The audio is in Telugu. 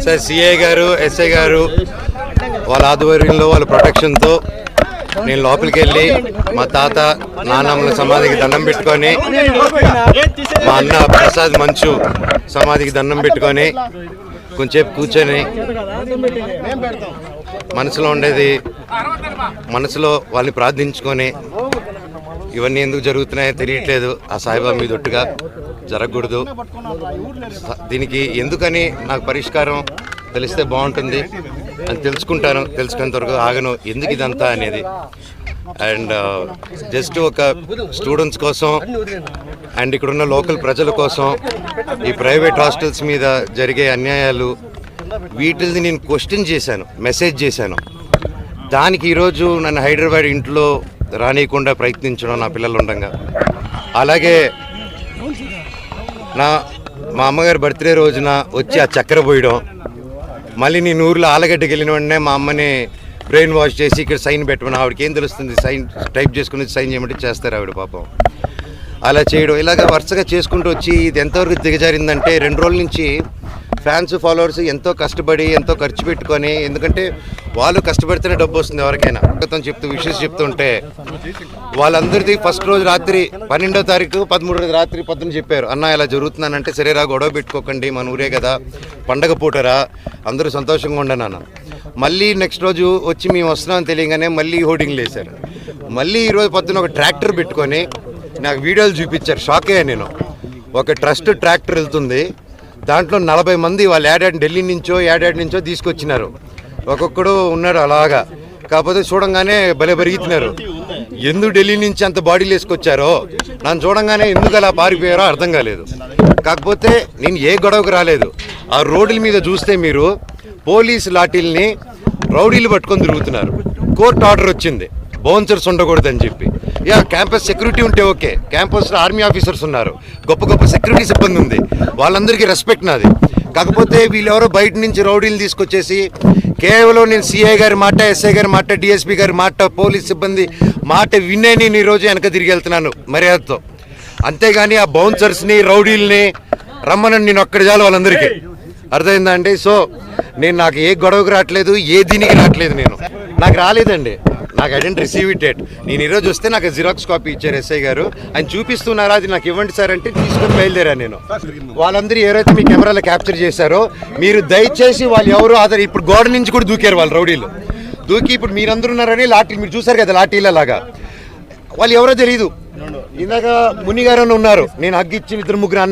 సార్ సిఐ గారు ఎస్ఐ గారు వాళ్ళ ఆధ్వర్యంలో వాళ్ళ ప్రొటెక్షన్తో నేను లోపలికి వెళ్ళి మా తాత నాన్నమ్మల సమాధికి దండం పెట్టుకొని, మా అన్న ప్రసాద్ మంచు సమాధికి దండం పెట్టుకొని కొంచెంసేపు కూర్చొని మనసులో ఉండేది మనసులో వాళ్ళని ప్రార్థించుకొని, ఇవన్నీ ఎందుకు జరుగుతున్నాయో తెలియట్లేదు, ఆ సాయిబాబా మీద ఒట్టుగా జరగకూడదు, దీనికి ఎందుకని నాకు పరిష్కారం తెలిస్తే బాగుంటుంది అని తెలుసుకుంటాను, తెలుసుకునేంత వరకు ఆగను ఎందుకు ఇదంతా అనేది. అండ్ జస్ట్ ఒక స్టూడెంట్స్ కోసం అండ్ ఇక్కడున్న లోకల్ ప్రజల కోసం ఈ ప్రైవేట్ హాస్టల్స్ మీద జరిగే అన్యాయాలు వీటిని నేను క్వశ్చన్ చేశాను, మెసేజ్ చేశాను. దానికి ఈరోజు నన్ను హైదరాబాద్ ఇంట్లో రానియకుండా ప్రయత్నించడం నా పిల్లలు ఉండగా, అలాగే మా అమ్మగారి బర్త్డే రోజున వచ్చి ఆ చక్కెర పోయడం, మళ్ళీ నేను ఊర్లో ఆలగడ్డకి వెళ్ళిన వెంటనే మా అమ్మని బ్రెయిన్ వాష్ చేసి ఇక్కడ సైన్ పెట్టమని, ఆవిడకి ఏం తెలుస్తుంది, సైన్ టైప్ చేసుకుని సైన్ చేయమంటే చేస్తారు ఆవిడ పాపం. అలా చేయడం ఇలాగ వరుసగా చేసుకుంటూ వచ్చి ఇది ఎంతవరకు దిగజారిందంటే 2 రోజుల నుంచి ఫ్యాన్స్ ఫాలోవర్స్ ఎంతో కష్టపడి ఎంతో ఖర్చు పెట్టుకొని, ఎందుకంటే వాళ్ళు కష్టపడితేనే డబ్బు వస్తుంది ఎవరికైనా, చెప్తూ విషయస్ చెప్తుంటే వాళ్ళందరిది ఫస్ట్ రోజు రాత్రి 12వ తారీఖు 13వ రాత్రి పొద్దున చెప్పారు, అన్న ఇలా జరుగుతుందనంటే సరేరా గొడవ పెట్టుకోకండి, మన ఊరే కదా పండగ పూటరా అందరూ సంతోషంగా ఉండను అన్న. మళ్ళీ నెక్స్ట్ రోజు వచ్చి మేము వస్తున్నామని తెలియగానే మళ్ళీ హోర్డింగ్లు వేశారు. మళ్ళీ ఈరోజు పొద్దున ఒక ట్రాక్టర్ పెట్టుకొని నాకు వీడియోలు చూపించారు, షాక్ అయ్యా నేను. ఒక ట్రస్ట్ ట్రాక్టర్ వెళ్తుంది, దాంట్లో 40 మంది వాళ్ళు ఢిల్లీ నుంచో తీసుకొచ్చినారు, ఒక్కొక్కడు ఉన్నాడు అలాగా. కాకపోతే చూడంగానే భలే పెరుగుతున్నారు, ఎందుకు ఢిల్లీ నుంచి అంత బాడీలు వేసుకొచ్చారో నన్ను చూడంగానే ఎందుకు అలా పారిపోయారో అర్థం కాలేదు. కాకపోతే నేను ఏ గొడవకు రాలేదు. ఆ రోడ్ల మీద చూస్తే మీరు పోలీసు లాఠీల్ని రౌడీలు పట్టుకొని తిరుగుతున్నారు. కోర్టు ఆర్డర్ వచ్చింది బౌన్సర్స్ ఉండకూడదని చెప్పి. క్యాంపస్ సెక్యూరిటీ ఉంటే ఓకే, క్యాంపస్లో ఆర్మీ ఆఫీసర్స్ ఉన్నారు, గొప్ప గొప్ప సెక్యూరిటీ సిబ్బంది ఉంది, వాళ్ళందరికీ రెస్పెక్ట్ నాది. కాకపోతే వీళ్ళెవరో బయట నుంచి రౌడీలు తీసుకొచ్చేసి కేవలం నేను సిఐ గారి మాట, ఎస్ఐ గారి మాట, డిఎస్పీ గారి మాట, పోలీస్ సిబ్బంది మాట వినే నేను ఈరోజు వెనక తిరిగి వెళ్తున్నాను మర్యాదతో. అంతేగాని ఆ బౌన్సర్స్ని రౌడీల్ని రమ్మనని నేను ఒక్కడి చాలు వాళ్ళందరికీ, అర్థమైందా అండి? సో నాకు ఏ గొడవకు రావట్లేదు, ఏ దీనికి రావట్లేదు, నాకు రాలేదండి, నాకు I didn't receive it yet. నేను ఈరోజు వస్తే నాకు జిరాక్స్ కాపీ ఇచ్చారు ఎస్ఐ గారు, ఆయన చూపిస్తున్నారా అది నాకు ఇవ్వండి సార్ అంటే తీసుకొని బయలుదేరాను నేను. వాళ్ళందరూ ఎవరైతే మీ కెమెరాలో క్యాప్చర్ చేశారో మీరు దయచేసి వాళ్ళు ఎవరు ఇప్పుడు గోడ నుంచి కూడా దూకారు వాళ్ళు రౌడీలు, దూకి ఇప్పుడు మీరందరూ ఉన్నారని లాఠీలు మీరు చూసారు కదా లాఠీలలాగా, వాళ్ళు ఎవరో తెలియదు. ఇందాక మునిగారు ఉన్నారు, నేను హగ్గిచ్చి 2 3